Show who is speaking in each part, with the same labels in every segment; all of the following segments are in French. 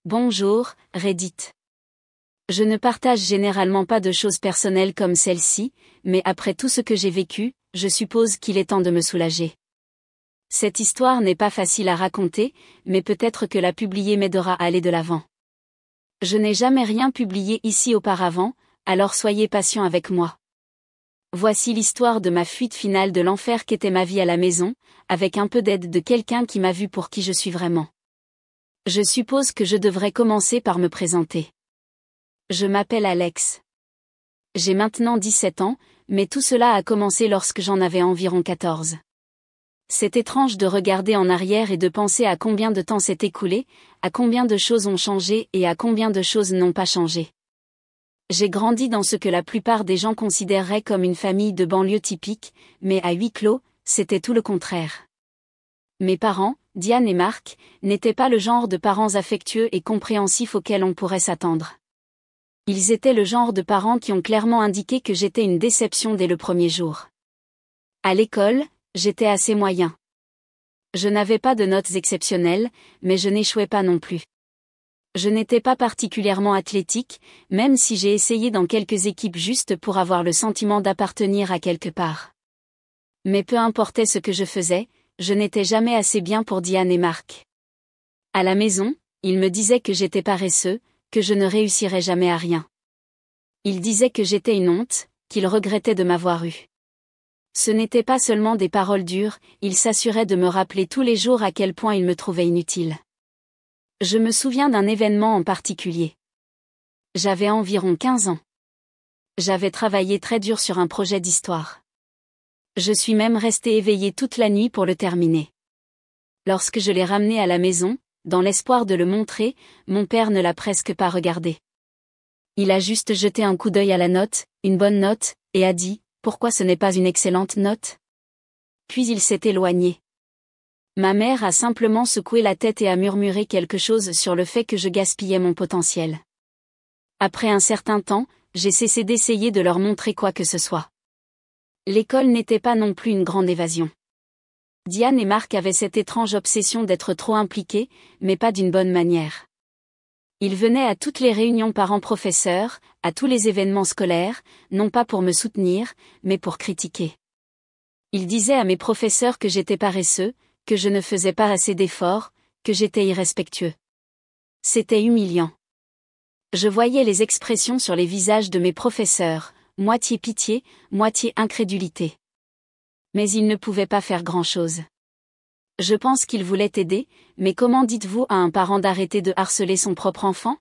Speaker 1: Bonjour, Reddit. Je ne partage généralement pas de choses personnelles comme celle-ci, mais après tout ce que j'ai vécu, je suppose qu'il est temps de me soulager. Cette histoire n'est pas facile à raconter, mais peut-être que la publier m'aidera à aller de l'avant. Je n'ai jamais rien publié ici auparavant, alors soyez patient avec moi. Voici l'histoire de ma fuite finale de l'enfer qu'était ma vie à la maison, avec un peu d'aide de quelqu'un qui m'a vu pour qui je suis vraiment. Je suppose que je devrais commencer par me présenter. Je m'appelle Alex. J'ai maintenant 17 ans, mais tout cela a commencé lorsque j'en avais environ 14. C'est étrange de regarder en arrière et de penser à combien de temps s'est écoulé, à combien de choses ont changé et à combien de choses n'ont pas changé. J'ai grandi dans ce que la plupart des gens considéreraient comme une famille de banlieue typique, mais à huis clos, c'était tout le contraire. Mes parents, Diane et Marc, n'étaient pas le genre de parents affectueux et compréhensifs auxquels on pourrait s'attendre. Ils étaient le genre de parents qui ont clairement indiqué que j'étais une déception dès le premier jour. À l'école, j'étais assez moyen. Je n'avais pas de notes exceptionnelles, mais je n'échouais pas non plus. Je n'étais pas particulièrement athlétique, même si j'ai essayé dans quelques équipes juste pour avoir le sentiment d'appartenir à quelque part. Mais peu importait ce que je faisais, je n'étais jamais assez bien pour Diane et Marc. À la maison, ils me disaient que j'étais paresseux, que je ne réussirais jamais à rien. Ils disaient que j'étais une honte, qu'ils regrettaient de m'avoir eue. Ce n'étaient pas seulement des paroles dures, ils s'assuraient de me rappeler tous les jours à quel point ils me trouvaient inutile. Je me souviens d'un événement en particulier. J'avais environ 15 ans. J'avais travaillé très dur sur un projet d'histoire. Je suis même restée éveillée toute la nuit pour le terminer. Lorsque je l'ai ramené à la maison, dans l'espoir de le montrer, mon père ne l'a presque pas regardé. Il a juste jeté un coup d'œil à la note, une bonne note, et a dit « Pourquoi ce n'est pas une excellente note ?» Puis il s'est éloigné. Ma mère a simplement secoué la tête et a murmuré quelque chose sur le fait que je gaspillais mon potentiel. Après un certain temps, j'ai cessé d'essayer de leur montrer quoi que ce soit. L'école n'était pas non plus une grande évasion. Diane et Marc avaient cette étrange obsession d'être trop impliqués, mais pas d'une bonne manière. Ils venaient à toutes les réunions parents-professeurs, à tous les événements scolaires, non pas pour me soutenir, mais pour critiquer. Ils disaient à mes professeurs que j'étais paresseux, que je ne faisais pas assez d'efforts, que j'étais irrespectueux. C'était humiliant. Je voyais les expressions sur les visages de mes professeurs, moitié pitié, moitié incrédulité. Mais ils ne pouvaient pas faire grand-chose. Je pense qu'ils voulaient aider, mais comment dites-vous à un parent d'arrêter de harceler son propre enfant?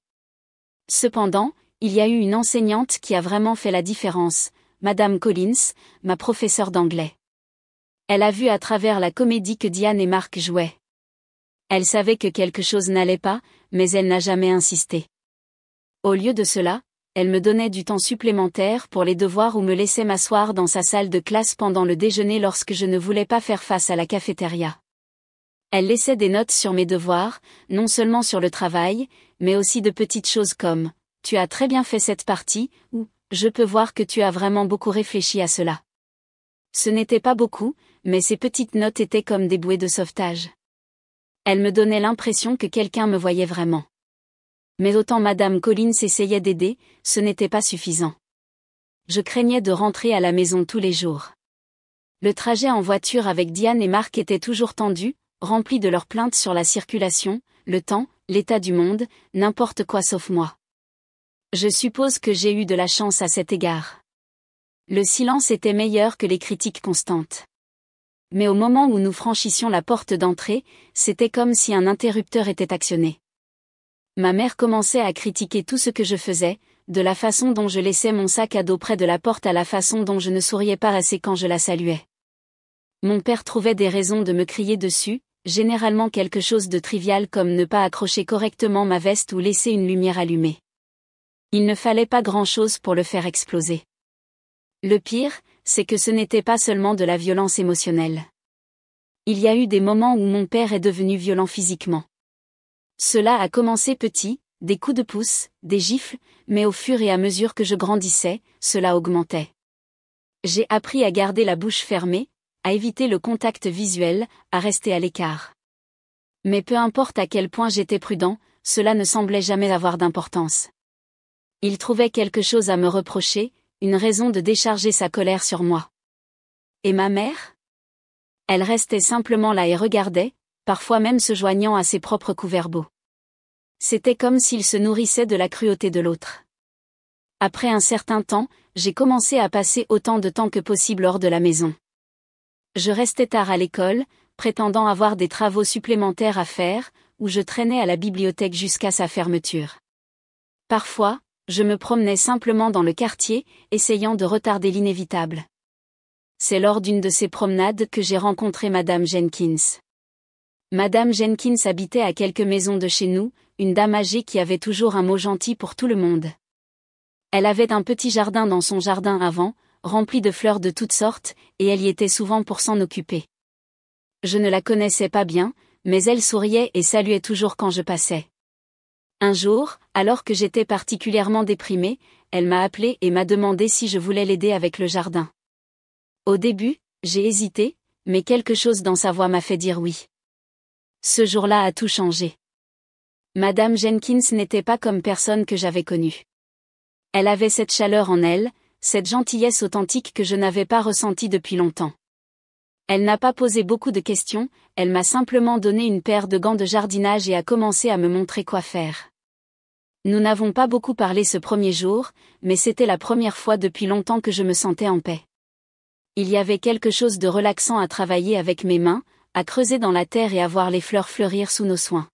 Speaker 1: Cependant, il y a eu une enseignante qui a vraiment fait la différence, Madame Collins, ma professeure d'anglais. Elle a vu à travers la comédie que Diane et Marc jouaient. Elle savait que quelque chose n'allait pas, mais elle n'a jamais insisté. Au lieu de cela, elle me donnait du temps supplémentaire pour les devoirs ou me laissait m'asseoir dans sa salle de classe pendant le déjeuner lorsque je ne voulais pas faire face à la cafétéria. Elle laissait des notes sur mes devoirs, non seulement sur le travail, mais aussi de petites choses comme « Tu as très bien fait cette partie » ou « Je peux voir que tu as vraiment beaucoup réfléchi à cela ». Ce n'était pas beaucoup, mais ces petites notes étaient comme des bouées de sauvetage. Elle me donnait l'impression que quelqu'un me voyait vraiment. Mais autant Madame Collins essayait d'aider, ce n'était pas suffisant. Je craignais de rentrer à la maison tous les jours. Le trajet en voiture avec Diane et Marc était toujours tendu, rempli de leurs plaintes sur la circulation, le temps, l'état du monde, n'importe quoi sauf moi. Je suppose que j'ai eu de la chance à cet égard. Le silence était meilleur que les critiques constantes. Mais au moment où nous franchissions la porte d'entrée, c'était comme si un interrupteur était actionné. Ma mère commençait à critiquer tout ce que je faisais, de la façon dont je laissais mon sac à dos près de la porte à la façon dont je ne souriais pas assez quand je la saluais. Mon père trouvait des raisons de me crier dessus, généralement quelque chose de trivial comme ne pas accrocher correctement ma veste ou laisser une lumière allumée. Il ne fallait pas grand-chose pour le faire exploser. Le pire, c'est que ce n'était pas seulement de la violence émotionnelle. Il y a eu des moments où mon père est devenu violent physiquement. Cela a commencé petit, des coups de pouce, des gifles, mais au fur et à mesure que je grandissais, cela augmentait. J'ai appris à garder la bouche fermée, à éviter le contact visuel, à rester à l'écart. Mais peu importe à quel point j'étais prudent, cela ne semblait jamais avoir d'importance. Il trouvait quelque chose à me reprocher, une raison de décharger sa colère sur moi. Et ma mère? Elle restait simplement là et regardait, parfois même se joignant à ses propres coups-verbaux. C'était comme s'il se nourrissait de la cruauté de l'autre. Après un certain temps, j'ai commencé à passer autant de temps que possible hors de la maison. Je restais tard à l'école, prétendant avoir des travaux supplémentaires à faire, ou je traînais à la bibliothèque jusqu'à sa fermeture. Parfois, je me promenais simplement dans le quartier, essayant de retarder l'inévitable. C'est lors d'une de ces promenades que j'ai rencontré Madame Jenkins. Madame Jenkins habitait à quelques maisons de chez nous, une dame âgée qui avait toujours un mot gentil pour tout le monde. Elle avait un petit jardin dans son jardin avant, rempli de fleurs de toutes sortes, et elle y était souvent pour s'en occuper. Je ne la connaissais pas bien, mais elle souriait et saluait toujours quand je passais. Un jour, alors que j'étais particulièrement déprimée, elle m'a appelé et m'a demandé si je voulais l'aider avec le jardin. Au début, j'ai hésité, mais quelque chose dans sa voix m'a fait dire oui. Ce jour-là a tout changé. Madame Jenkins n'était pas comme personne que j'avais connue. Elle avait cette chaleur en elle, cette gentillesse authentique que je n'avais pas ressentie depuis longtemps. Elle n'a pas posé beaucoup de questions, elle m'a simplement donné une paire de gants de jardinage et a commencé à me montrer quoi faire. Nous n'avons pas beaucoup parlé ce premier jour, mais c'était la première fois depuis longtemps que je me sentais en paix. Il y avait quelque chose de relaxant à travailler avec mes mains, à creuser dans la terre et à voir les fleurs fleurir sous nos soins.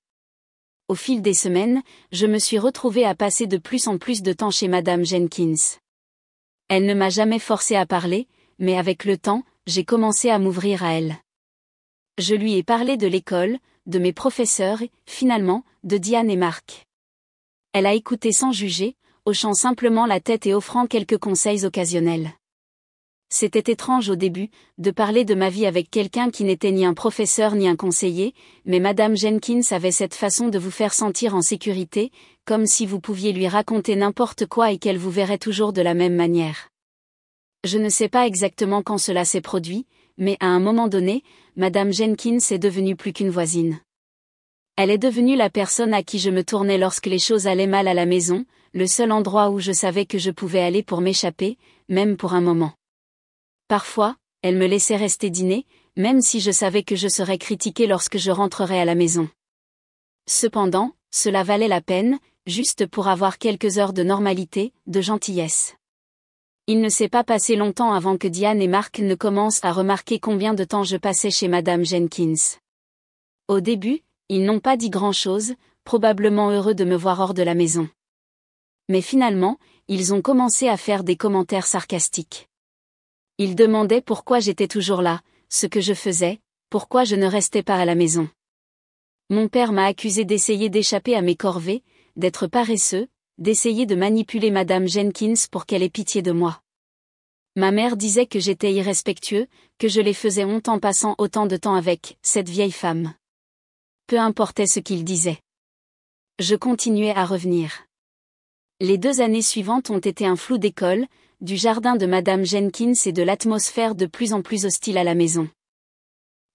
Speaker 1: Au fil des semaines, je me suis retrouvée à passer de plus en plus de temps chez Madame Jenkins. Elle ne m'a jamais forcée à parler, mais avec le temps, j'ai commencé à m'ouvrir à elle. Je lui ai parlé de l'école, de mes professeurs et, finalement, de Diane et Marc. Elle a écouté sans juger, hochant simplement la tête et offrant quelques conseils occasionnels. C'était étrange au début, de parler de ma vie avec quelqu'un qui n'était ni un professeur ni un conseiller, mais Madame Jenkins avait cette façon de vous faire sentir en sécurité, comme si vous pouviez lui raconter n'importe quoi et qu'elle vous verrait toujours de la même manière. Je ne sais pas exactement quand cela s'est produit, mais à un moment donné, Madame Jenkins est devenue plus qu'une voisine. Elle est devenue la personne à qui je me tournais lorsque les choses allaient mal à la maison, le seul endroit où je savais que je pouvais aller pour m'échapper, même pour un moment. Parfois, elle me laissait rester dîner, même si je savais que je serais critiquée lorsque je rentrerais à la maison. Cependant, cela valait la peine, juste pour avoir quelques heures de normalité, de gentillesse. Il ne s'est pas passé longtemps avant que Diane et Marc ne commencent à remarquer combien de temps je passais chez Madame Jenkins. Au début, ils n'ont pas dit grand-chose, probablement heureux de me voir hors de la maison. Mais finalement, ils ont commencé à faire des commentaires sarcastiques. Ils demandaient pourquoi j'étais toujours là, ce que je faisais, pourquoi je ne restais pas à la maison. Mon père m'a accusé d'essayer d'échapper à mes corvées, d'être paresseux, d'essayer de manipuler Madame Jenkins pour qu'elle ait pitié de moi. Ma mère disait que j'étais irrespectueux, que je les faisais honte en passant autant de temps avec cette vieille femme. Peu importait ce qu'ils disaient. Je continuais à revenir. Les 2 années suivantes ont été un flou d'école, du jardin de Madame Jenkins et de l'atmosphère de plus en plus hostile à la maison.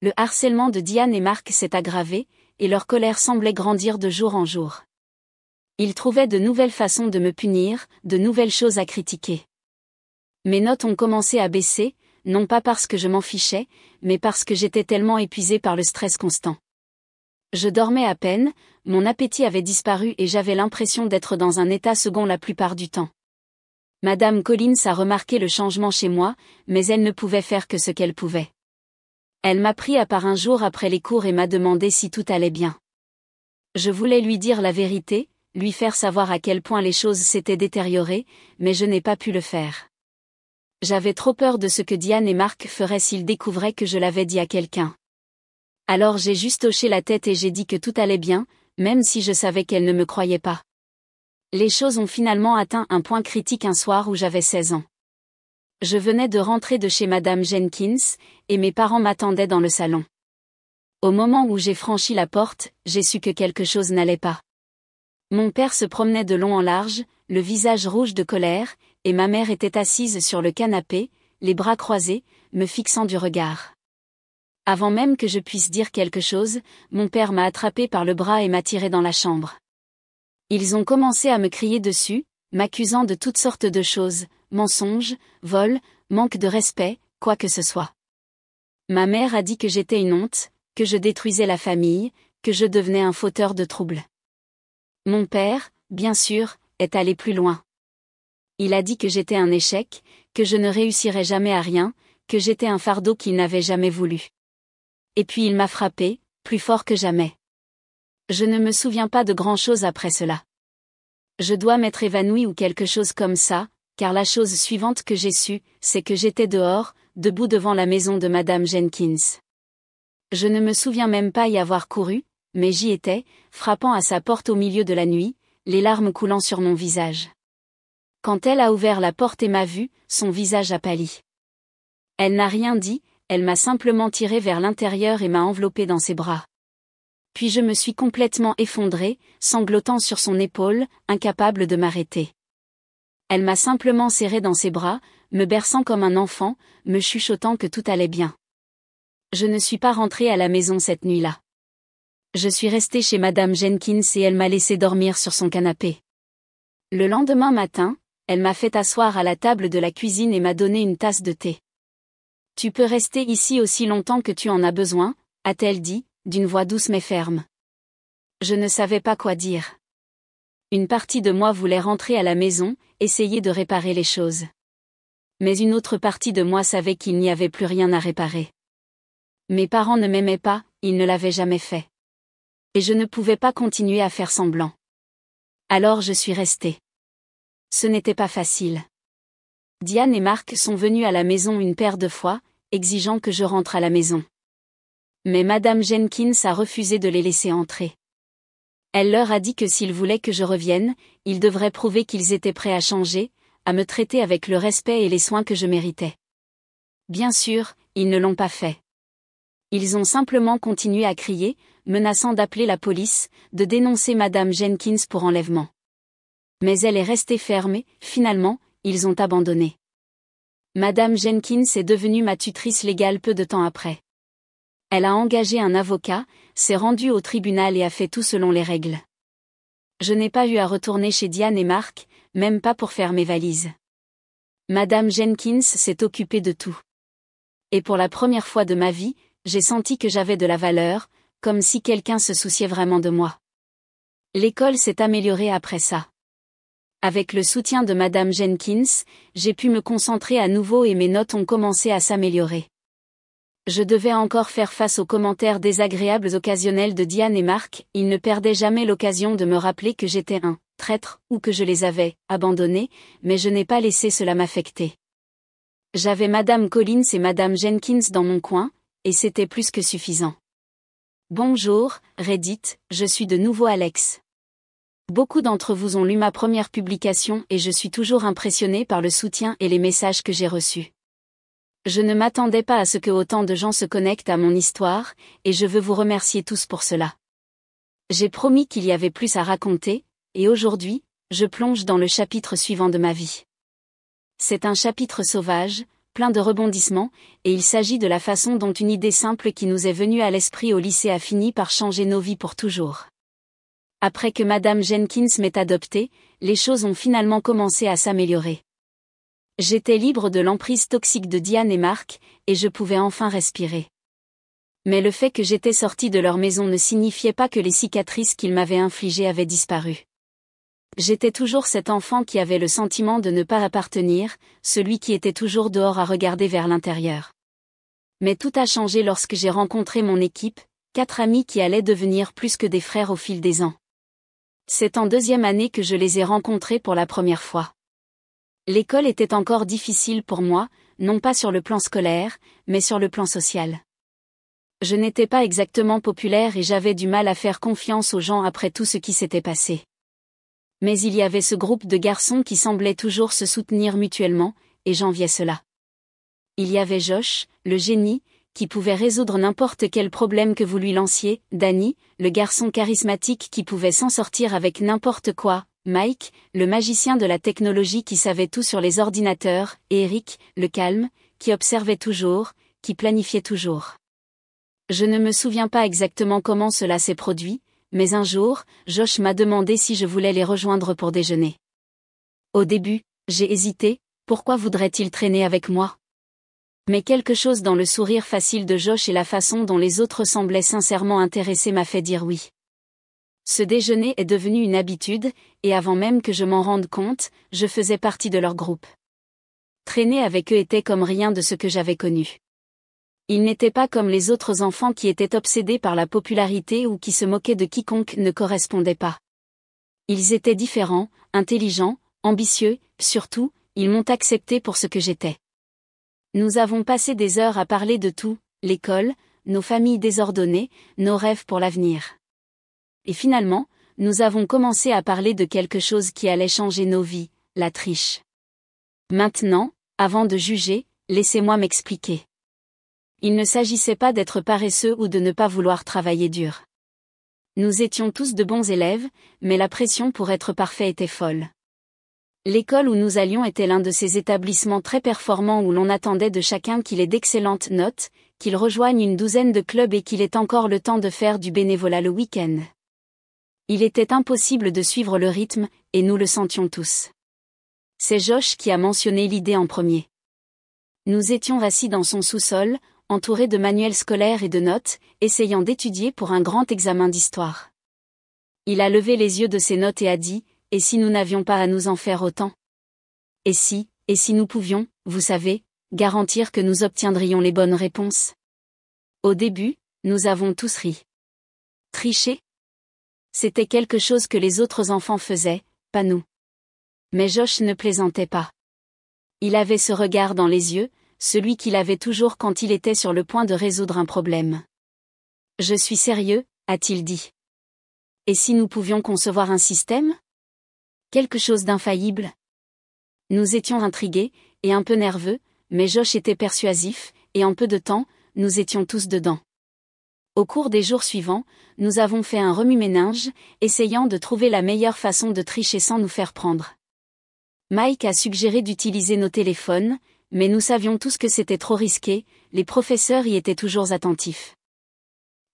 Speaker 1: Le harcèlement de Diane et Marc s'est aggravé, et leur colère semblait grandir de jour en jour. Ils trouvaient de nouvelles façons de me punir, de nouvelles choses à critiquer. Mes notes ont commencé à baisser, non pas parce que je m'en fichais, mais parce que j'étais tellement épuisée par le stress constant. Je dormais à peine, mon appétit avait disparu et j'avais l'impression d'être dans un état second la plupart du temps. Madame Collins a remarqué le changement chez moi, mais elle ne pouvait faire que ce qu'elle pouvait. Elle m'a pris à part un jour après les cours et m'a demandé si tout allait bien. Je voulais lui dire la vérité, lui faire savoir à quel point les choses s'étaient détériorées, mais je n'ai pas pu le faire. J'avais trop peur de ce que Diane et Marc feraient s'ils découvraient que je l'avais dit à quelqu'un. Alors j'ai juste hoché la tête et j'ai dit que tout allait bien, même si je savais qu'elle ne me croyait pas. Les choses ont finalement atteint un point critique un soir où j'avais 16 ans. Je venais de rentrer de chez Madame Jenkins, et mes parents m'attendaient dans le salon. Au moment où j'ai franchi la porte, j'ai su que quelque chose n'allait pas. Mon père se promenait de long en large, le visage rouge de colère, et ma mère était assise sur le canapé, les bras croisés, me fixant du regard. Avant même que je puisse dire quelque chose, mon père m'a attrapé par le bras et m'a tiré dans la chambre. Ils ont commencé à me crier dessus, m'accusant de toutes sortes de choses, mensonges, vols, manque de respect, quoi que ce soit. Ma mère a dit que j'étais une honte, que je détruisais la famille, que je devenais un fauteur de troubles. Mon père, bien sûr, est allé plus loin. Il a dit que j'étais un échec, que je ne réussirais jamais à rien, que j'étais un fardeau qu'il n'avait jamais voulu. Et puis il m'a frappé, plus fort que jamais. Je ne me souviens pas de grand-chose après cela. Je dois m'être évanouie ou quelque chose comme ça, car la chose suivante que j'ai su, c'est que j'étais dehors, debout devant la maison de Madame Jenkins. Je ne me souviens même pas y avoir couru, mais j'y étais, frappant à sa porte au milieu de la nuit, les larmes coulant sur mon visage. Quand elle a ouvert la porte et m'a vue, son visage a pâli. Elle n'a rien dit, elle m'a simplement tiré vers l'intérieur et m'a enveloppé dans ses bras. Puis je me suis complètement effondrée, sanglotant sur son épaule, incapable de m'arrêter. Elle m'a simplement serré dans ses bras, me berçant comme un enfant, me chuchotant que tout allait bien. Je ne suis pas rentrée à la maison cette nuit-là. Je suis restée chez Madame Jenkins et elle m'a laissé dormir sur son canapé. Le lendemain matin, elle m'a fait asseoir à la table de la cuisine et m'a donné une tasse de thé. « Tu peux rester ici aussi longtemps que tu en as besoin », a-t-elle dit, d'une voix douce mais ferme. Je ne savais pas quoi dire. Une partie de moi voulait rentrer à la maison, essayer de réparer les choses. Mais une autre partie de moi savait qu'il n'y avait plus rien à réparer. Mes parents ne m'aimaient pas, ils ne l'avaient jamais fait. Et je ne pouvais pas continuer à faire semblant. Alors je suis restée. Ce n'était pas facile. Diane et Marc sont venus à la maison une paire de fois, exigeant que je rentre à la maison. Mais Madame Jenkins a refusé de les laisser entrer. Elle leur a dit que s'ils voulaient que je revienne, ils devraient prouver qu'ils étaient prêts à changer, à me traiter avec le respect et les soins que je méritais. Bien sûr, ils ne l'ont pas fait. Ils ont simplement continué à crier, menaçant d'appeler la police, de dénoncer Madame Jenkins pour enlèvement. Mais elle est restée ferme et, finalement, ils ont abandonné. Madame Jenkins est devenue ma tutrice légale peu de temps après. Elle a engagé un avocat, s'est rendue au tribunal et a fait tout selon les règles. Je n'ai pas eu à retourner chez Diane et Marc, même pas pour faire mes valises. Madame Jenkins s'est occupée de tout. Et pour la première fois de ma vie, j'ai senti que j'avais de la valeur, comme si quelqu'un se souciait vraiment de moi. L'école s'est améliorée après ça. Avec le soutien de Madame Jenkins, j'ai pu me concentrer à nouveau et mes notes ont commencé à s'améliorer. Je devais encore faire face aux commentaires désagréables occasionnels de Diane et Marc, ils ne perdaient jamais l'occasion de me rappeler que j'étais un traître ou que je les avais abandonnés, mais je n'ai pas laissé cela m'affecter. J'avais Madame Collins et Madame Jenkins dans mon coin, et c'était plus que suffisant. Bonjour, Reddit, je suis de nouveau Alex. Beaucoup d'entre vous ont lu ma première publication et je suis toujours impressionné par le soutien et les messages que j'ai reçus. Je ne m'attendais pas à ce que autant de gens se connectent à mon histoire, et je veux vous remercier tous pour cela. J'ai promis qu'il y avait plus à raconter, et aujourd'hui, je plonge dans le chapitre suivant de ma vie. C'est un chapitre sauvage, plein de rebondissements, et il s'agit de la façon dont une idée simple qui nous est venue à l'esprit au lycée a fini par changer nos vies pour toujours. Après que Madame Jenkins m'ait adoptée, les choses ont finalement commencé à s'améliorer. J'étais libre de l'emprise toxique de Diane et Marc, et je pouvais enfin respirer. Mais le fait que j'étais sortie de leur maison ne signifiait pas que les cicatrices qu'ils m'avaient infligées avaient disparu. J'étais toujours cet enfant qui avait le sentiment de ne pas appartenir, celui qui était toujours dehors à regarder vers l'intérieur. Mais tout a changé lorsque j'ai rencontré mon équipe, 4 amis qui allaient devenir plus que des frères au fil des ans. C'est en 2e année que je les ai rencontrés pour la première fois. L'école était encore difficile pour moi, non pas sur le plan scolaire, mais sur le plan social. Je n'étais pas exactement populaire et j'avais du mal à faire confiance aux gens après tout ce qui s'était passé. Mais il y avait ce groupe de garçons qui semblaient toujours se soutenir mutuellement, et j'enviais cela. Il y avait Josh, le génie, qui pouvait résoudre n'importe quel problème que vous lui lanciez, Danny, le garçon charismatique qui pouvait s'en sortir avec n'importe quoi, Mike, le magicien de la technologie qui savait tout sur les ordinateurs, et Eric, le calme, qui observait toujours, qui planifiait toujours. Je ne me souviens pas exactement comment cela s'est produit, mais un jour, Josh m'a demandé si je voulais les rejoindre pour déjeuner. Au début, j'ai hésité, pourquoi voudrait-il traîner avec moi? Mais quelque chose dans le sourire facile de Josh et la façon dont les autres semblaient sincèrement intéressés m'a fait dire oui. Ce déjeuner est devenu une habitude, et avant même que je m'en rende compte, je faisais partie de leur groupe. Traîner avec eux était comme rien de ce que j'avais connu. Ils n'étaient pas comme les autres enfants qui étaient obsédés par la popularité ou qui se moquaient de quiconque ne correspondait pas. Ils étaient différents, intelligents, ambitieux, surtout, ils m'ont accepté pour ce que j'étais. Nous avons passé des heures à parler de tout, l'école, nos familles désordonnées, nos rêves pour l'avenir. Et finalement, nous avons commencé à parler de quelque chose qui allait changer nos vies, la triche. Maintenant, avant de juger, laissez-moi m'expliquer. Il ne s'agissait pas d'être paresseux ou de ne pas vouloir travailler dur. Nous étions tous de bons élèves, mais la pression pour être parfait était folle. L'école où nous allions était l'un de ces établissements très performants où l'on attendait de chacun qu'il ait d'excellentes notes, qu'il rejoigne une douzaine de clubs et qu'il ait encore le temps de faire du bénévolat le week-end. Il était impossible de suivre le rythme, et nous le sentions tous. C'est Josh qui a mentionné l'idée en premier. Nous étions assis dans son sous-sol, entourés de manuels scolaires et de notes, essayant d'étudier pour un grand examen d'histoire. Il a levé les yeux de ses notes et a dit, « Et si nous n'avions pas à nous en faire autant ? Et si nous pouvions, vous savez, garantir que nous obtiendrions les bonnes réponses ?» Au début, nous avons tous ri. Tricher ? C'était quelque chose que les autres enfants faisaient, pas nous. Mais Josh ne plaisantait pas. Il avait ce regard dans les yeux, celui qu'il avait toujours quand il était sur le point de résoudre un problème. « Je suis sérieux », a-t-il dit. « Et si nous pouvions concevoir un système ? Quelque chose d'infaillible ? » Nous étions intrigués, et un peu nerveux, mais Josh était persuasif, et en peu de temps, nous étions tous dedans. Au cours des jours suivants, nous avons fait un remue-ménage, essayant de trouver la meilleure façon de tricher sans nous faire prendre. Mike a suggéré d'utiliser nos téléphones, mais nous savions tous que c'était trop risqué, les professeurs y étaient toujours attentifs.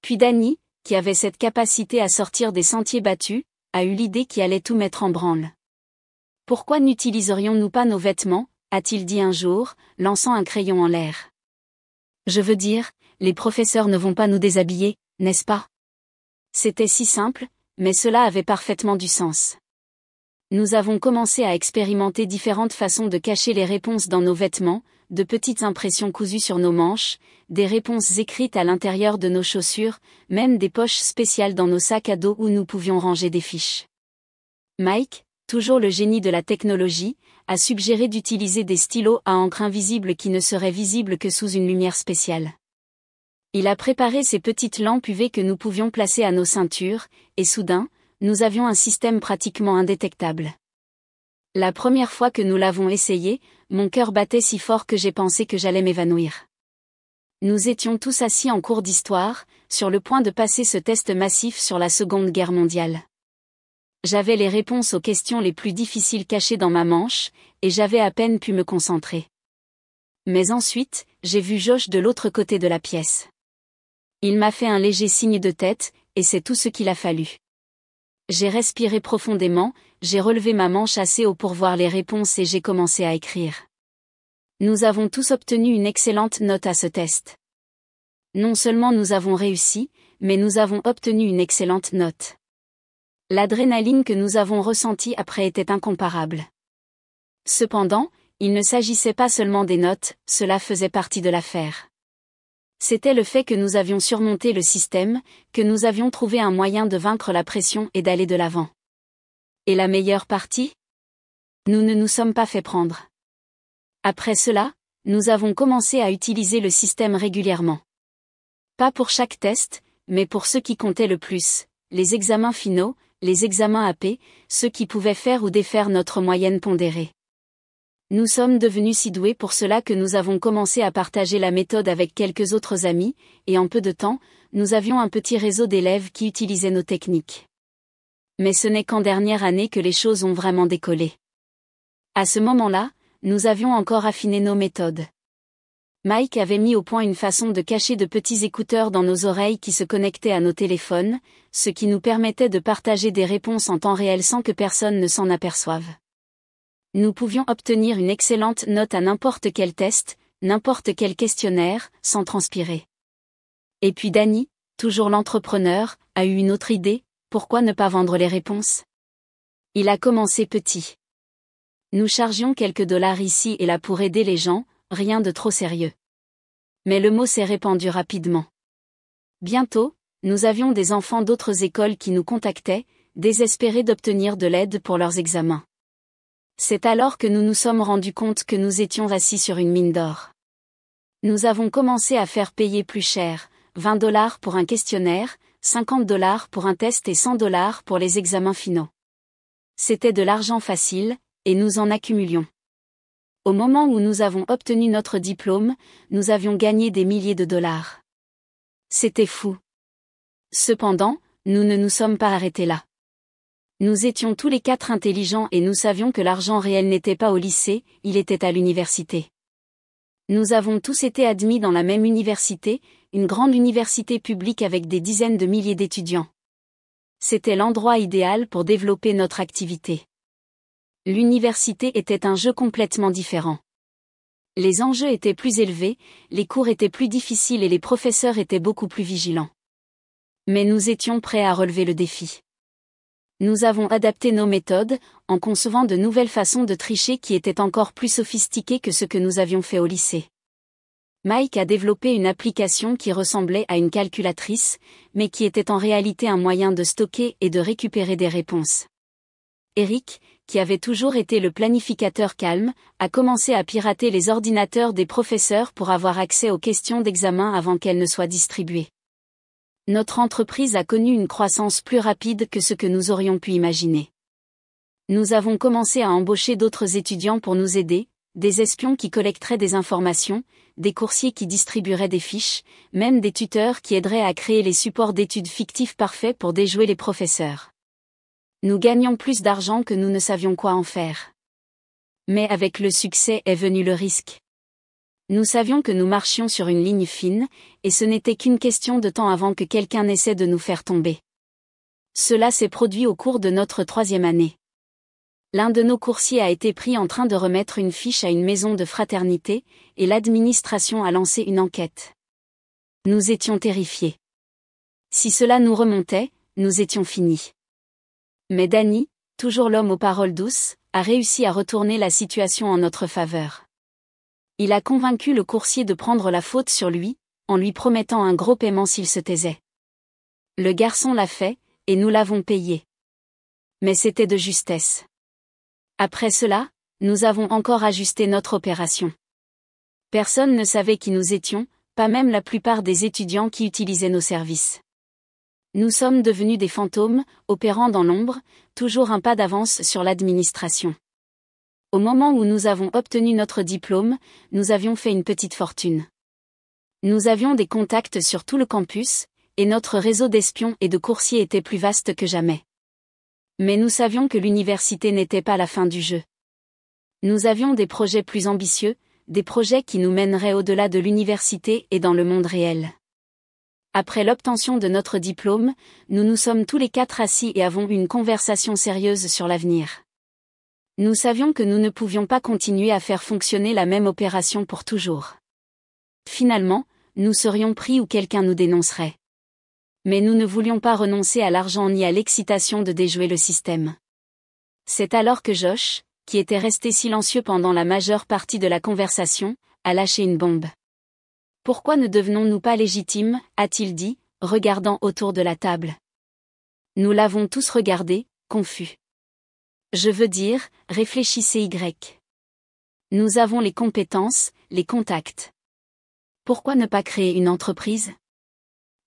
Speaker 1: Puis Danny, qui avait cette capacité à sortir des sentiers battus, a eu l'idée qui allait tout mettre en branle. « Pourquoi n'utiliserions-nous pas nos vêtements ?» a-t-il dit un jour, lançant un crayon en l'air. « Je veux dire, les professeurs ne vont pas nous déshabiller, n'est-ce pas ?» C'était si simple, mais cela avait parfaitement du sens. Nous avons commencé à expérimenter différentes façons de cacher les réponses dans nos vêtements, de petites impressions cousues sur nos manches, des réponses écrites à l'intérieur de nos chaussures, même des poches spéciales dans nos sacs à dos où nous pouvions ranger des fiches. Mike, toujours le génie de la technologie, a suggéré d'utiliser des stylos à encre invisibles qui ne seraient visibles que sous une lumière spéciale. Il a préparé ces petites lampes UV que nous pouvions placer à nos ceintures, et soudain, nous avions un système pratiquement indétectable. La première fois que nous l'avons essayé, mon cœur battait si fort que j'ai pensé que j'allais m'évanouir. Nous étions tous assis en cours d'histoire, sur le point de passer ce test massif sur la Seconde Guerre mondiale. J'avais les réponses aux questions les plus difficiles cachées dans ma manche, et j'avais à peine pu me concentrer. Mais ensuite, j'ai vu Josh de l'autre côté de la pièce. Il m'a fait un léger signe de tête, et c'est tout ce qu'il a fallu. J'ai respiré profondément, j'ai relevé ma manche assez haut pour voir les réponses et j'ai commencé à écrire. Nous avons tous obtenu une excellente note à ce test. Non seulement nous avons réussi, mais nous avons obtenu une excellente note. L'adrénaline que nous avons ressentie après était incomparable. Cependant, il ne s'agissait pas seulement des notes, cela faisait partie de l'affaire. C'était le fait que nous avions surmonté le système, que nous avions trouvé un moyen de vaincre la pression et d'aller de l'avant. Et la meilleure partie ? Nous ne nous sommes pas fait prendre. Après cela, nous avons commencé à utiliser le système régulièrement. Pas pour chaque test, mais pour ceux qui comptaient le plus, les examens finaux, les examens AP, ceux qui pouvaient faire ou défaire notre moyenne pondérée. Nous sommes devenus si doués pour cela que nous avons commencé à partager la méthode avec quelques autres amis, et en peu de temps, nous avions un petit réseau d'élèves qui utilisaient nos techniques. Mais ce n'est qu'en dernière année que les choses ont vraiment décollé. À ce moment-là, nous avions encore affiné nos méthodes. Mike avait mis au point une façon de cacher de petits écouteurs dans nos oreilles qui se connectaient à nos téléphones, ce qui nous permettait de partager des réponses en temps réel sans que personne ne s'en aperçoive. Nous pouvions obtenir une excellente note à n'importe quel test, n'importe quel questionnaire, sans transpirer. Et puis Danny, toujours l'entrepreneur, a eu une autre idée, pourquoi ne pas vendre les réponses? Il a commencé petit. Nous chargions quelques dollars ici et là pour aider les gens, rien de trop sérieux. Mais le mot s'est répandu rapidement. Bientôt, nous avions des enfants d'autres écoles qui nous contactaient, désespérés d'obtenir de l'aide pour leurs examens. C'est alors que nous nous sommes rendus compte que nous étions assis sur une mine d'or. Nous avons commencé à faire payer plus cher, 20 dollars pour un questionnaire, 50 dollars pour un test et 100 dollars pour les examens finaux. C'était de l'argent facile, et nous en accumulions. Au moment où nous avons obtenu notre diplôme, nous avions gagné des milliers de dollars. C'était fou. Cependant, nous ne nous sommes pas arrêtés là. Nous étions tous les quatre intelligents et nous savions que l'argent réel n'était pas au lycée, il était à l'université. Nous avons tous été admis dans la même université, une grande université publique avec des dizaines de milliers d'étudiants. C'était l'endroit idéal pour développer notre activité. L'université était un jeu complètement différent. Les enjeux étaient plus élevés, les cours étaient plus difficiles et les professeurs étaient beaucoup plus vigilants. Mais nous étions prêts à relever le défi. Nous avons adapté nos méthodes, en concevant de nouvelles façons de tricher qui étaient encore plus sophistiquées que ce que nous avions fait au lycée. Mike a développé une application qui ressemblait à une calculatrice, mais qui était en réalité un moyen de stocker et de récupérer des réponses. Eric, qui avait toujours été le planificateur calme, a commencé à pirater les ordinateurs des professeurs pour avoir accès aux questions d'examen avant qu'elles ne soient distribuées. Notre entreprise a connu une croissance plus rapide que ce que nous aurions pu imaginer. Nous avons commencé à embaucher d'autres étudiants pour nous aider, des espions qui collecteraient des informations, des coursiers qui distribueraient des fiches, même des tuteurs qui aideraient à créer les supports d'études fictifs parfaits pour déjouer les professeurs. Nous gagnions plus d'argent que nous ne savions quoi en faire. Mais avec le succès est venu le risque. Nous savions que nous marchions sur une ligne fine, et ce n'était qu'une question de temps avant que quelqu'un n'essaie de nous faire tomber. Cela s'est produit au cours de notre 3e année. L'un de nos coursiers a été pris en train de remettre une fiche à une maison de fraternité, et l'administration a lancé une enquête. Nous étions terrifiés. Si cela nous remontait, nous étions finis. Mais Danny, toujours l'homme aux paroles douces, a réussi à retourner la situation en notre faveur. Il a convaincu le coursier de prendre la faute sur lui, en lui promettant un gros paiement s'il se taisait. Le garçon l'a fait, et nous l'avons payé. Mais c'était de justesse. Après cela, nous avons encore ajusté notre opération. Personne ne savait qui nous étions, pas même la plupart des étudiants qui utilisaient nos services. Nous sommes devenus des fantômes, opérant dans l'ombre, toujours un pas d'avance sur l'administration. Au moment où nous avons obtenu notre diplôme, nous avions fait une petite fortune. Nous avions des contacts sur tout le campus, et notre réseau d'espions et de coursiers était plus vaste que jamais. Mais nous savions que l'université n'était pas la fin du jeu. Nous avions des projets plus ambitieux, des projets qui nous mèneraient au-delà de l'université et dans le monde réel. Après l'obtention de notre diplôme, nous nous sommes tous les quatre assis et avons eu une conversation sérieuse sur l'avenir. Nous savions que nous ne pouvions pas continuer à faire fonctionner la même opération pour toujours. Finalement, nous serions pris ou quelqu'un nous dénoncerait. Mais nous ne voulions pas renoncer à l'argent ni à l'excitation de déjouer le système. C'est alors que Josh, qui était resté silencieux pendant la majeure partie de la conversation, a lâché une bombe. « Pourquoi ne devenons-nous pas légitimes ?» a-t-il dit, regardant autour de la table. Nous l'avons tous regardé, confus. Je veux dire, réfléchissez Y. Nous avons les compétences, les contacts. Pourquoi ne pas créer une entreprise ?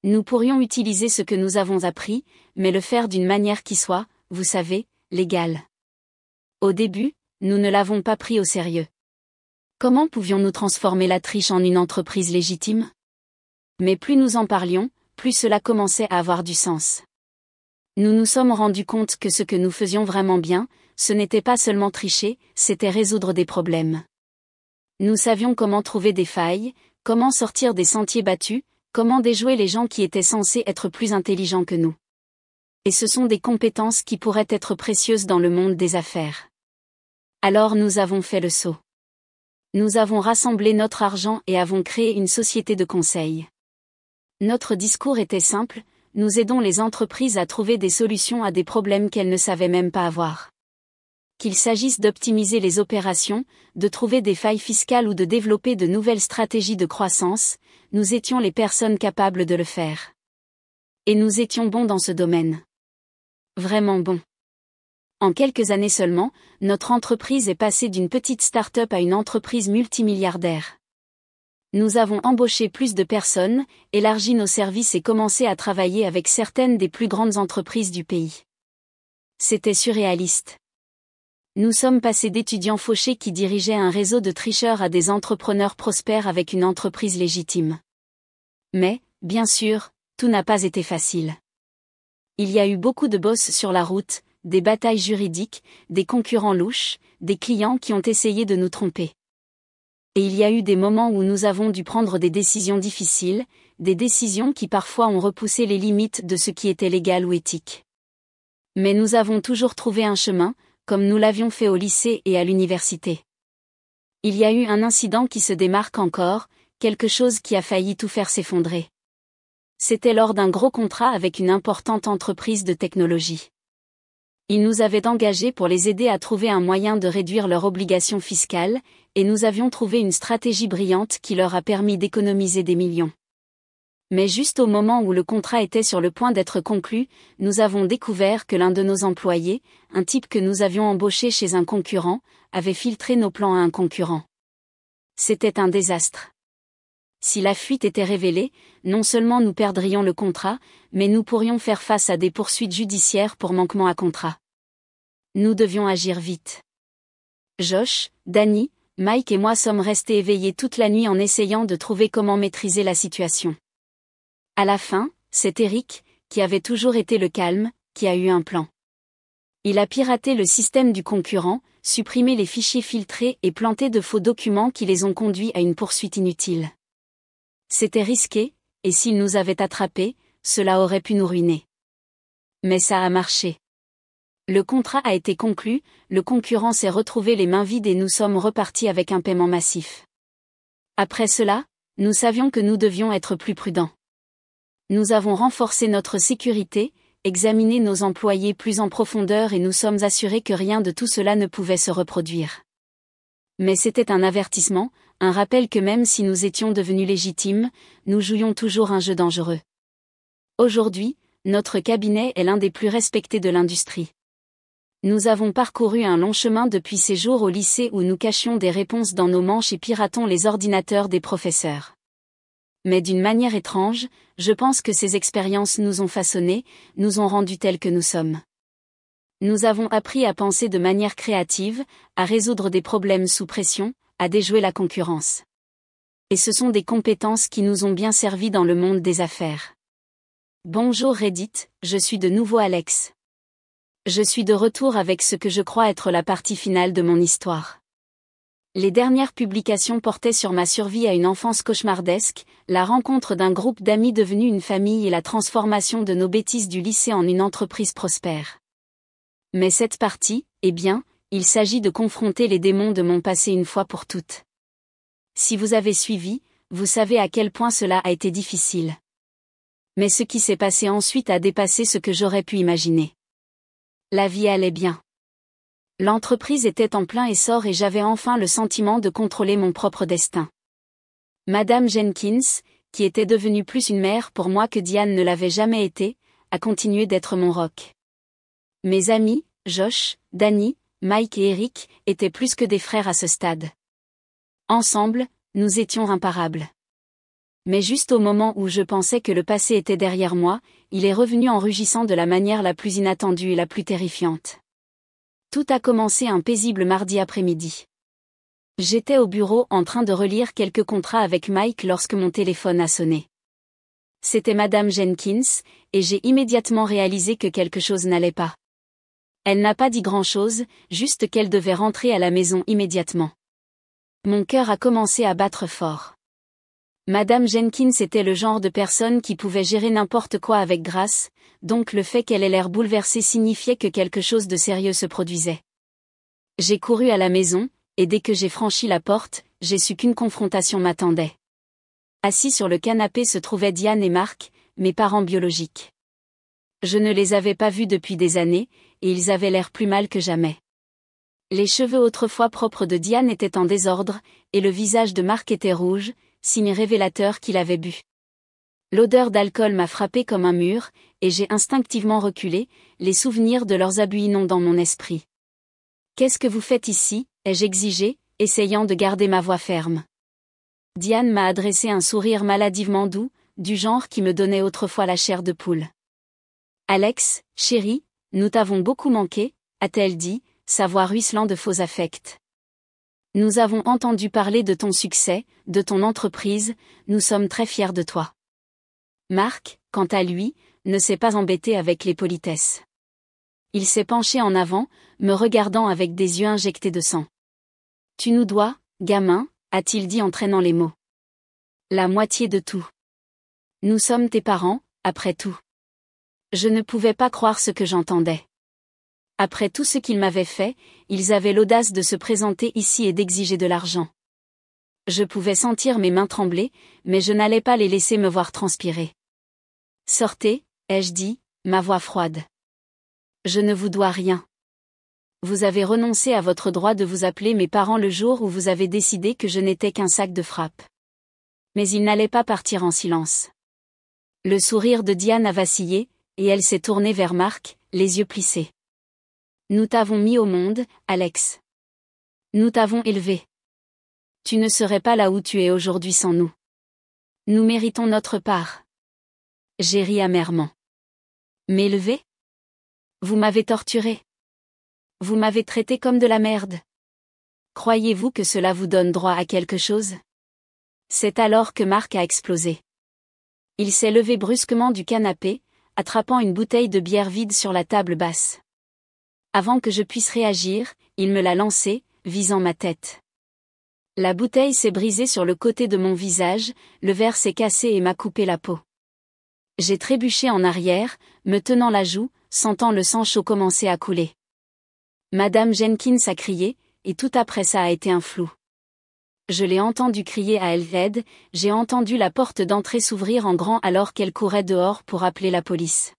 Speaker 1: Nous pourrions utiliser ce que nous avons appris, mais le faire d'une manière qui soit, vous savez, légale. Au début, nous ne l'avons pas pris au sérieux. Comment pouvions-nous transformer la triche en une entreprise légitime ? Mais plus nous en parlions, plus cela commençait à avoir du sens. Nous nous sommes rendus compte que ce que nous faisions vraiment bien, ce n'était pas seulement tricher, c'était résoudre des problèmes. Nous savions comment trouver des failles, comment sortir des sentiers battus, comment déjouer les gens qui étaient censés être plus intelligents que nous. Et ce sont des compétences qui pourraient être précieuses dans le monde des affaires. Alors nous avons fait le saut. Nous avons rassemblé notre argent et avons créé une société de conseil. Notre discours était simple, nous aidons les entreprises à trouver des solutions à des problèmes qu'elles ne savaient même pas avoir. Qu'il s'agisse d'optimiser les opérations, de trouver des failles fiscales ou de développer de nouvelles stratégies de croissance, nous étions les personnes capables de le faire. Et nous étions bons dans ce domaine. Vraiment bons. En quelques années seulement, notre entreprise est passée d'une petite start-up à une entreprise multimilliardaire. Nous avons embauché plus de personnes, élargi nos services et commencé à travailler avec certaines des plus grandes entreprises du pays. C'était surréaliste. Nous sommes passés d'étudiants fauchés qui dirigeaient un réseau de tricheurs à des entrepreneurs prospères avec une entreprise légitime. Mais, bien sûr, tout n'a pas été facile. Il y a eu beaucoup de bosses sur la route, des batailles juridiques, des concurrents louches, des clients qui ont essayé de nous tromper. Et il y a eu des moments où nous avons dû prendre des décisions difficiles, des décisions qui parfois ont repoussé les limites de ce qui était légal ou éthique. Mais nous avons toujours trouvé un chemin, comme nous l'avions fait au lycée et à l'université. Il y a eu un incident qui se démarque encore, quelque chose qui a failli tout faire s'effondrer. C'était lors d'un gros contrat avec une importante entreprise de technologie. Ils nous avaient engagés pour les aider à trouver un moyen de réduire leurs obligations fiscales, et nous avions trouvé une stratégie brillante qui leur a permis d'économiser des millions. Mais juste au moment où le contrat était sur le point d'être conclu, nous avons découvert que l'un de nos employés, un type que nous avions embauché chez un concurrent, avait filtré nos plans à un concurrent. C'était un désastre. Si la fuite était révélée, non seulement nous perdrions le contrat, mais nous pourrions faire face à des poursuites judiciaires pour manquement à contrat. Nous devions agir vite. Josh, Danny, Mike et moi sommes restés éveillés toute la nuit en essayant de trouver comment maîtriser la situation. À la fin, c'est Eric, qui avait toujours été le calme, qui a eu un plan. Il a piraté le système du concurrent, supprimé les fichiers filtrés et planté de faux documents qui les ont conduits à une poursuite inutile. C'était risqué, et s'il nous avait attrapés, cela aurait pu nous ruiner. Mais ça a marché. Le contrat a été conclu, le concurrent s'est retrouvé les mains vides et nous sommes repartis avec un paiement massif. Après cela, nous savions que nous devions être plus prudents. Nous avons renforcé notre sécurité, examiné nos employés plus en profondeur et nous sommes assurés que rien de tout cela ne pouvait se reproduire. Mais c'était un avertissement, un rappel que même si nous étions devenus légitimes, nous jouions toujours un jeu dangereux. Aujourd'hui, notre cabinet est l'un des plus respectés de l'industrie. Nous avons parcouru un long chemin depuis ces jours au lycée où nous cachions des réponses dans nos manches et piratons les ordinateurs des professeurs. Mais d'une manière étrange, je pense que ces expériences nous ont façonnés, nous ont rendus tels que nous sommes. Nous avons appris à penser de manière créative, à résoudre des problèmes sous pression, à déjouer la concurrence. Et ce sont des compétences qui nous ont bien servi dans le monde des affaires. Bonjour Reddit, je suis de nouveau Alex. Je suis de retour avec ce que je crois être la partie finale de mon histoire. Les dernières publications portaient sur ma survie à une enfance cauchemardesque, la rencontre d'un groupe d'amis devenu une famille et la transformation de nos bêtises du lycée en une entreprise prospère. Mais cette partie, eh bien, il s'agit de confronter les démons de mon passé une fois pour toutes. Si vous avez suivi, vous savez à quel point cela a été difficile. Mais ce qui s'est passé ensuite a dépassé ce que j'aurais pu imaginer. La vie allait bien. L'entreprise était en plein essor et j'avais enfin le sentiment de contrôler mon propre destin. Madame Jenkins, qui était devenue plus une mère pour moi que Diane ne l'avait jamais été, a continué d'être mon roc. Mes amis, Josh, Danny, Mike et Eric, étaient plus que des frères à ce stade. Ensemble, nous étions imparables. Mais juste au moment où je pensais que le passé était derrière moi, il est revenu en rugissant de la manière la plus inattendue et la plus terrifiante. Tout a commencé un paisible mardi après-midi. J'étais au bureau en train de relire quelques contrats avec Mike lorsque mon téléphone a sonné. C'était Madame Jenkins, et j'ai immédiatement réalisé que quelque chose n'allait pas. Elle n'a pas dit grand-chose, juste qu'elle devait rentrer à la maison immédiatement. Mon cœur a commencé à battre fort. Madame Jenkins était le genre de personne qui pouvait gérer n'importe quoi avec grâce, donc le fait qu'elle ait l'air bouleversée signifiait que quelque chose de sérieux se produisait. J'ai couru à la maison, et dès que j'ai franchi la porte, j'ai su qu'une confrontation m'attendait. Assis sur le canapé se trouvaient Diane et Mark, mes parents biologiques. Je ne les avais pas vus depuis des années, et ils avaient l'air plus mal que jamais. Les cheveux autrefois propres de Diane étaient en désordre, et le visage de Mark était rouge, signe révélateur qu'il avait bu. L'odeur d'alcool m'a frappé comme un mur, et j'ai instinctivement reculé, les souvenirs de leurs abus inondant mon esprit. « Qu'est-ce que vous faites ici ?» ai-je exigé, essayant de garder ma voix ferme. Diane m'a adressé un sourire maladivement doux, du genre qui me donnait autrefois la chair de poule. « Alex, chérie, nous t'avons beaucoup manqué, a-t-elle dit, sa voix ruisselant de faux affects. Nous avons entendu parler de ton succès, de ton entreprise, nous sommes très fiers de toi. Mark, quant à lui, ne s'est pas embêté avec les politesses. Il s'est penché en avant, me regardant avec des yeux injectés de sang. Tu nous dois, gamin, a-t-il dit en traînant les mots. La moitié de tout. Nous sommes tes parents, après tout. Je ne pouvais pas croire ce que j'entendais. Après tout ce qu'ils m'avaient fait, ils avaient l'audace de se présenter ici et d'exiger de l'argent. Je pouvais sentir mes mains trembler, mais je n'allais pas les laisser me voir transpirer. Sortez, ai-je dit, ma voix froide. Je ne vous dois rien. Vous avez renoncé à votre droit de vous appeler mes parents le jour où vous avez décidé que je n'étais qu'un sac de frappe. Mais il n'allait pas partir en silence. Le sourire de Diane a vacillé, et elle s'est tournée vers Mark, les yeux plissés. Nous t'avons mis au monde, Alex. Nous t'avons élevé. Tu ne serais pas là où tu es aujourd'hui sans nous. Nous méritons notre part. J'ai ri amèrement. M'élever ? Vous m'avez torturé. Vous m'avez traité comme de la merde. Croyez-vous que cela vous donne droit à quelque chose ? C'est alors que Mark a explosé. Il s'est levé brusquement du canapé, attrapant une bouteille de bière vide sur la table basse. Avant que je puisse réagir, il me l'a lancée, visant ma tête. La bouteille s'est brisée sur le côté de mon visage, le verre s'est cassé et m'a coupé la peau. J'ai trébuché en arrière, me tenant la joue, sentant le sang chaud commencer à couler. Madame Jenkins a crié, et tout après ça a été un flou. Je l'ai entendu crier à elle, j'ai entendu la porte d'entrée s'ouvrir en grand alors qu'elle courait dehors pour appeler la police.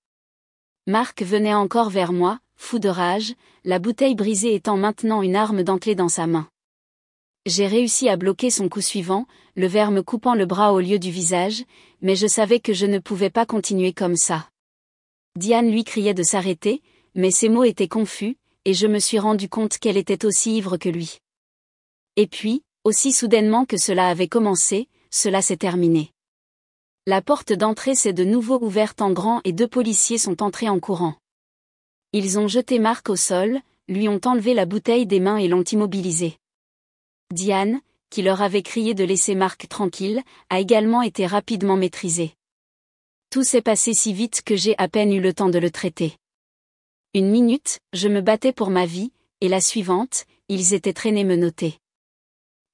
Speaker 1: Mark venait encore vers moi, fou de rage, la bouteille brisée étant maintenant une arme dentelée dans sa main. J'ai réussi à bloquer son coup suivant, le verre me coupant le bras au lieu du visage, mais je savais que je ne pouvais pas continuer comme ça. Diane lui criait de s'arrêter, mais ses mots étaient confus, et je me suis rendu compte qu'elle était aussi ivre que lui. Et puis, aussi soudainement que cela avait commencé, cela s'est terminé. La porte d'entrée s'est de nouveau ouverte en grand et 2 policiers sont entrés en courant. Ils ont jeté Mark au sol, lui ont enlevé la bouteille des mains et l'ont immobilisé. Diane, qui leur avait crié de laisser Mark tranquille, a également été rapidement maîtrisée. Tout s'est passé si vite que j'ai à peine eu le temps de le traiter. 1 minute, je me battais pour ma vie, et la suivante, ils étaient traînés menottés.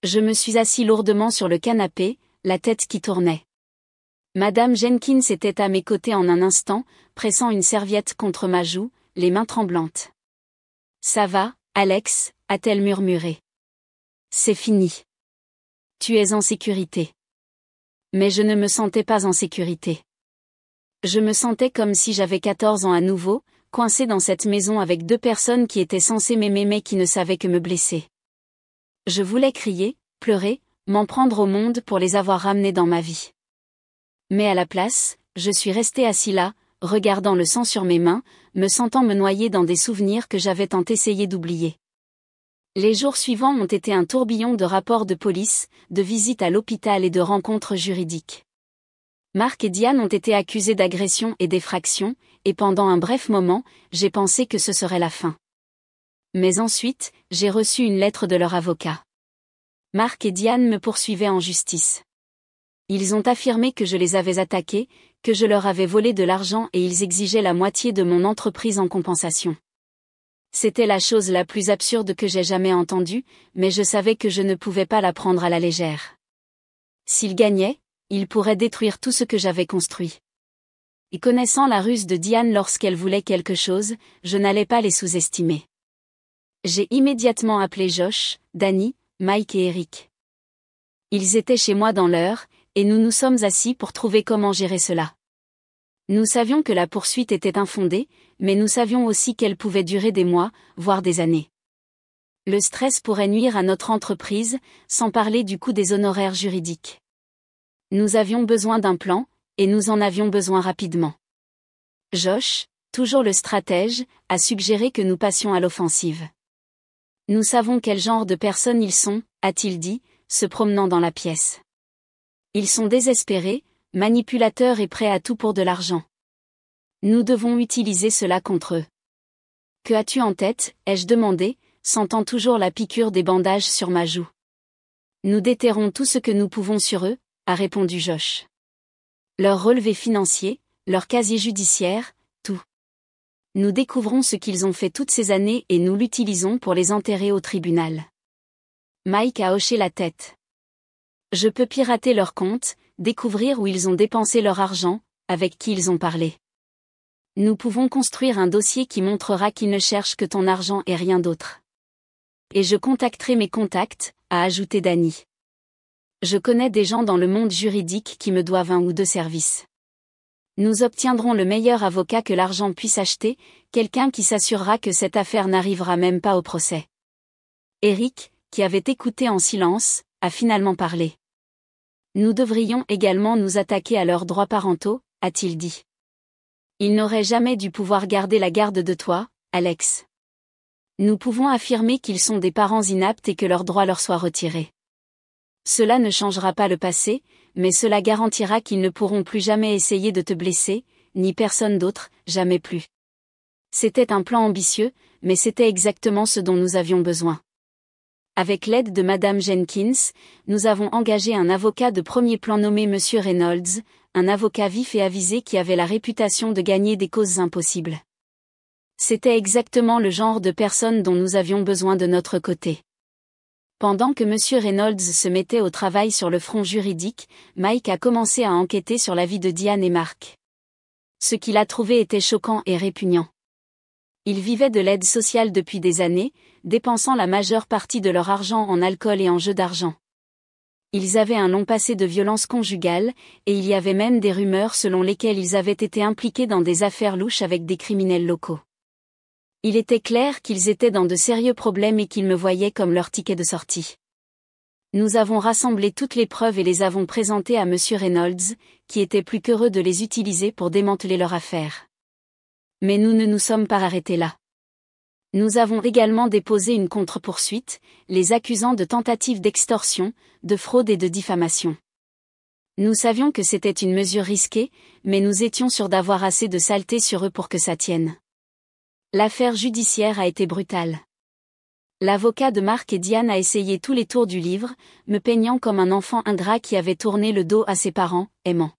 Speaker 1: Je me suis assis lourdement sur le canapé, la tête qui tournait. Madame Jenkins était à mes côtés en un instant, pressant une serviette contre ma joue, les mains tremblantes. « Ça va, Alex » a-t-elle murmuré. « C'est fini. Tu es en sécurité. » Mais je ne me sentais pas en sécurité. Je me sentais comme si j'avais 14 ans à nouveau, coincé dans cette maison avec 2 personnes qui étaient censées m'aimer mais qui ne savaient que me blesser. Je voulais crier, pleurer, m'en prendre au monde pour les avoir ramenés dans ma vie. Mais à la place, je suis resté assis là, regardant le sang sur mes mains, me sentant me noyer dans des souvenirs que j'avais tant essayé d'oublier. Les jours suivants ont été un tourbillon de rapports de police, de visites à l'hôpital et de rencontres juridiques. Mark et Diane ont été accusés d'agression et d'effraction, et pendant un bref moment, j'ai pensé que ce serait la fin. Mais ensuite, j'ai reçu une lettre de leur avocat. Mark et Diane me poursuivaient en justice. Ils ont affirmé que je les avais attaqués, que je leur avais volé de l'argent et ils exigeaient la moitié de mon entreprise en compensation. C'était la chose la plus absurde que j'ai jamais entendue, mais je savais que je ne pouvais pas la prendre à la légère. S'il gagnait, il pourrait détruire tout ce que j'avais construit. Et connaissant la ruse de Diane lorsqu'elle voulait quelque chose, je n'allais pas les sous-estimer. J'ai immédiatement appelé Josh, Danny, Mike et Eric. Ils étaient chez moi dans l'heure, et nous nous sommes assis pour trouver comment gérer cela. Nous savions que la poursuite était infondée, mais nous savions aussi qu'elle pouvait durer des mois, voire des années. Le stress pourrait nuire à notre entreprise, sans parler du coût des honoraires juridiques. Nous avions besoin d'un plan, et nous en avions besoin rapidement. Josh, toujours le stratège, a suggéré que nous passions à l'offensive. Nous savons quel genre de personnes ils sont, a-t-il dit, se promenant dans la pièce. Ils sont désespérés, manipulateurs et prêts à tout pour de l'argent. Nous devons utiliser cela contre eux. Que as-tu en tête, ai-je demandé, sentant toujours la piqûre des bandages sur ma joue. Nous déterrons tout ce que nous pouvons sur eux, a répondu Josh. Leurs relevés financiers, leur casier judiciaire, tout. Nous découvrons ce qu'ils ont fait toutes ces années et nous l'utilisons pour les enterrer au tribunal. Mike a hoché la tête. Je peux pirater leurs comptes, découvrir où ils ont dépensé leur argent, avec qui ils ont parlé. Nous pouvons construire un dossier qui montrera qu'ils ne cherchent que ton argent et rien d'autre. Et je contacterai mes contacts, a ajouté Danny. Je connais des gens dans le monde juridique qui me doivent 1 ou 2 services. Nous obtiendrons le meilleur avocat que l'argent puisse acheter, quelqu'un qui s'assurera que cette affaire n'arrivera même pas au procès. Eric, qui avait écouté en silence, a finalement parlé. Nous devrions également nous attaquer à leurs droits parentaux, a-t-il dit. Ils n'auraient jamais dû pouvoir garder la garde de toi, Alex. Nous pouvons affirmer qu'ils sont des parents inaptes et que leurs droits leur soient retirés. Cela ne changera pas le passé, mais cela garantira qu'ils ne pourront plus jamais essayer de te blesser, ni personne d'autre, jamais plus. C'était un plan ambitieux, mais c'était exactement ce dont nous avions besoin. Avec l'aide de Madame Jenkins, nous avons engagé un avocat de premier plan nommé Monsieur Reynolds, un avocat vif et avisé qui avait la réputation de gagner des causes impossibles. C'était exactement le genre de personne dont nous avions besoin de notre côté. Pendant que Monsieur Reynolds se mettait au travail sur le front juridique, Mike a commencé à enquêter sur la vie de Diane et Mark. Ce qu'il a trouvé était choquant et répugnant. Ils vivaient de l'aide sociale depuis des années, dépensant la majeure partie de leur argent en alcool et en jeux d'argent. Ils avaient un long passé de violence conjugale, et il y avait même des rumeurs selon lesquelles ils avaient été impliqués dans des affaires louches avec des criminels locaux. Il était clair qu'ils étaient dans de sérieux problèmes et qu'ils me voyaient comme leur ticket de sortie. Nous avons rassemblé toutes les preuves et les avons présentées à Monsieur Reynolds, qui était plus qu'heureux de les utiliser pour démanteler leur affaire. Mais nous ne nous sommes pas arrêtés là. Nous avons également déposé une contre-poursuite, les accusant de tentative d'extorsion, de fraude et de diffamation. Nous savions que c'était une mesure risquée, mais nous étions sûrs d'avoir assez de saleté sur eux pour que ça tienne. L'affaire judiciaire a été brutale. L'avocat de Mark et Diane a essayé tous les tours du livre, me peignant comme un enfant ingrat qui avait tourné le dos à ses parents, aimants.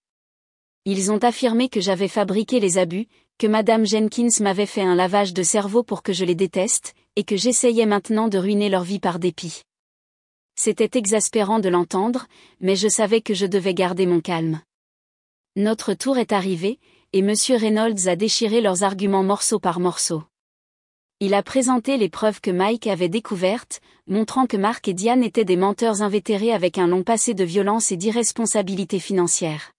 Speaker 1: Ils ont affirmé que j'avais fabriqué les abus, que Madame Jenkins m'avait fait un lavage de cerveau pour que je les déteste, et que j'essayais maintenant de ruiner leur vie par dépit. C'était exaspérant de l'entendre, mais je savais que je devais garder mon calme. Notre tour est arrivé, et Monsieur Reynolds a déchiré leurs arguments morceau par morceau. Il a présenté les preuves que Mike avait découvertes, montrant que Mark et Diane étaient des menteurs invétérés avec un long passé de violence et d'irresponsabilité financière.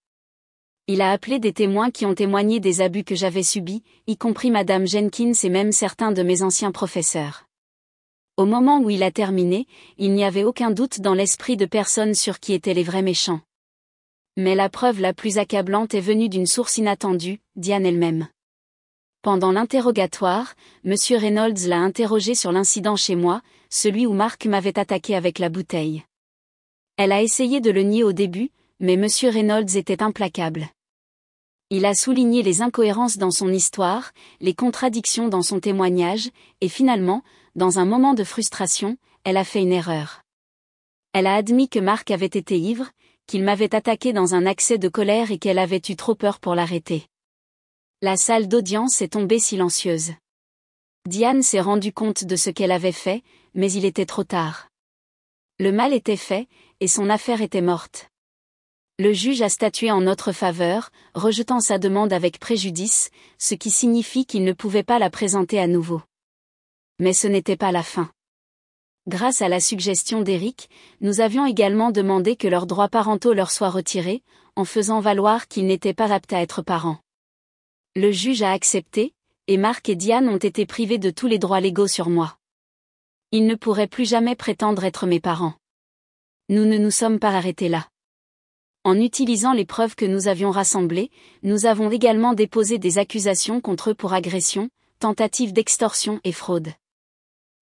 Speaker 1: Il a appelé des témoins qui ont témoigné des abus que j'avais subis, y compris Madame Jenkins et même certains de mes anciens professeurs. Au moment où il a terminé, il n'y avait aucun doute dans l'esprit de personne sur qui étaient les vrais méchants. Mais la preuve la plus accablante est venue d'une source inattendue, Diane elle-même. Pendant l'interrogatoire, Monsieur Reynolds l'a interrogée sur l'incident chez moi, celui où Mark m'avait attaqué avec la bouteille. Elle a essayé de le nier au début, mais Monsieur Reynolds était implacable. Il a souligné les incohérences dans son histoire, les contradictions dans son témoignage, et finalement, dans un moment de frustration, elle a fait une erreur. Elle a admis que Mark avait été ivre, qu'il m'avait attaqué dans un accès de colère et qu'elle avait eu trop peur pour l'arrêter. La salle d'audience est tombée silencieuse. Diane s'est rendue compte de ce qu'elle avait fait, mais il était trop tard. Le mal était fait, et son affaire était morte. Le juge a statué en notre faveur, rejetant sa demande avec préjudice, ce qui signifie qu'il ne pouvait pas la présenter à nouveau. Mais ce n'était pas la fin. Grâce à la suggestion d'Éric, nous avions également demandé que leurs droits parentaux leur soient retirés, en faisant valoir qu'ils n'étaient pas aptes à être parents. Le juge a accepté, et Marc et Diane ont été privés de tous les droits légaux sur moi. Ils ne pourraient plus jamais prétendre être mes parents. Nous ne nous sommes pas arrêtés là. En utilisant les preuves que nous avions rassemblées, nous avons également déposé des accusations contre eux pour agression, tentative d'extorsion et fraude.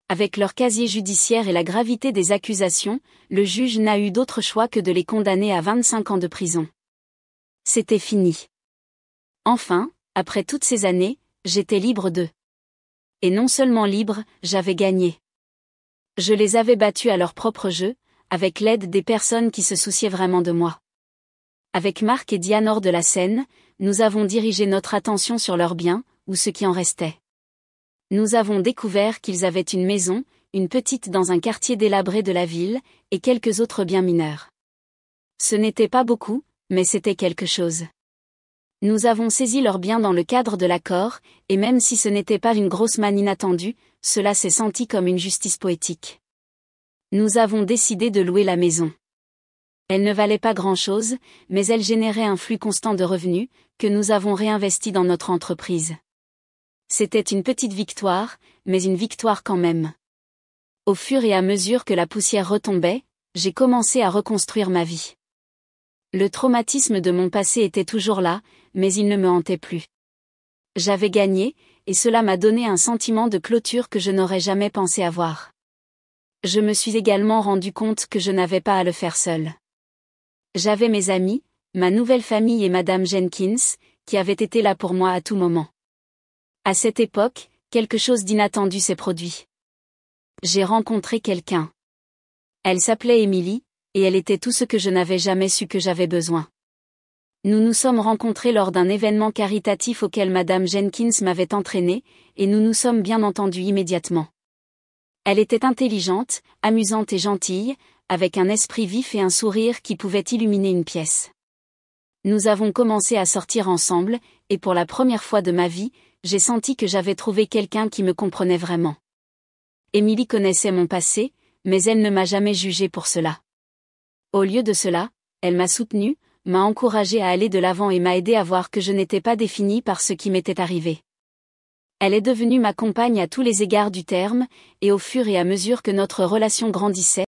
Speaker 1: Avec leur casier judiciaire et la gravité des accusations, le juge n'a eu d'autre choix que de les condamner à 25 ans de prison. C'était fini. Enfin, après toutes ces années, j'étais libre d'eux. Et non seulement libre, j'avais gagné. Je les avais battus à leur propre jeu, avec l'aide des personnes qui se souciaient vraiment de moi. Avec Marc et Diane hors de la scène, nous avons dirigé notre attention sur leurs biens, ou ce qui en restait. Nous avons découvert qu'ils avaient une maison, une petite dans un quartier délabré de la ville, et quelques autres biens mineurs. Ce n'était pas beaucoup, mais c'était quelque chose. Nous avons saisi leurs biens dans le cadre de l'accord, et même si ce n'était pas une grosse manne inattendue, cela s'est senti comme une justice poétique. Nous avons décidé de louer la maison. Elle ne valait pas grand-chose, mais elle générait un flux constant de revenus, que nous avons réinvesti dans notre entreprise. C'était une petite victoire, mais une victoire quand même. Au fur et à mesure que la poussière retombait, j'ai commencé à reconstruire ma vie. Le traumatisme de mon passé était toujours là, mais il ne me hantait plus. J'avais gagné, et cela m'a donné un sentiment de clôture que je n'aurais jamais pensé avoir. Je me suis également rendu compte que je n'avais pas à le faire seul. J'avais mes amis, ma nouvelle famille et Madame Jenkins, qui avaient été là pour moi à tout moment. À cette époque, quelque chose d'inattendu s'est produit. J'ai rencontré quelqu'un. Elle s'appelait Emily, et elle était tout ce que je n'avais jamais su que j'avais besoin. Nous nous sommes rencontrés lors d'un événement caritatif auquel Madame Jenkins m'avait entraîné, et nous nous sommes bien entendus immédiatement. Elle était intelligente, amusante et gentille, avec un esprit vif et un sourire qui pouvait illuminer une pièce. Nous avons commencé à sortir ensemble, et pour la première fois de ma vie, j'ai senti que j'avais trouvé quelqu'un qui me comprenait vraiment. Émilie connaissait mon passé, mais elle ne m'a jamais jugée pour cela. Au lieu de cela, elle m'a soutenue, m'a encouragée à aller de l'avant et m'a aidé à voir que je n'étais pas définie par ce qui m'était arrivé. Elle est devenue ma compagne à tous les égards du terme, et au fur et à mesure que notre relation grandissait,